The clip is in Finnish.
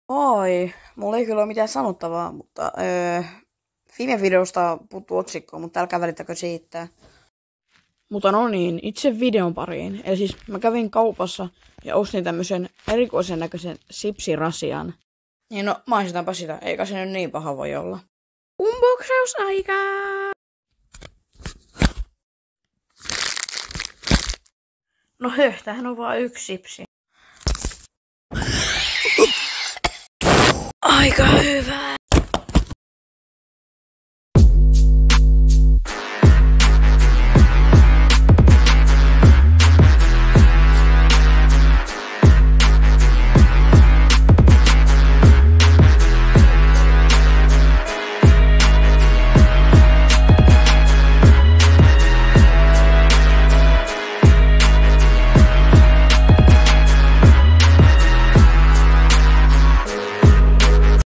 Oi, mulla ei kyllä ole mitään sanottavaa, mutta viime videosta puuttuu otsikko, mutta älkää välittäkö siitä. Mutta no niin, itse videon pariin. Eli siis mä kävin kaupassa ja ostin tämmösen erikoisen näköisen sipsirasian. Niin no, maistetaanpa sitä, eikä se nyt niin paha voi olla. Unboxausaikaa! No tämähän on vaan yksi sipsi. Aika hyvä.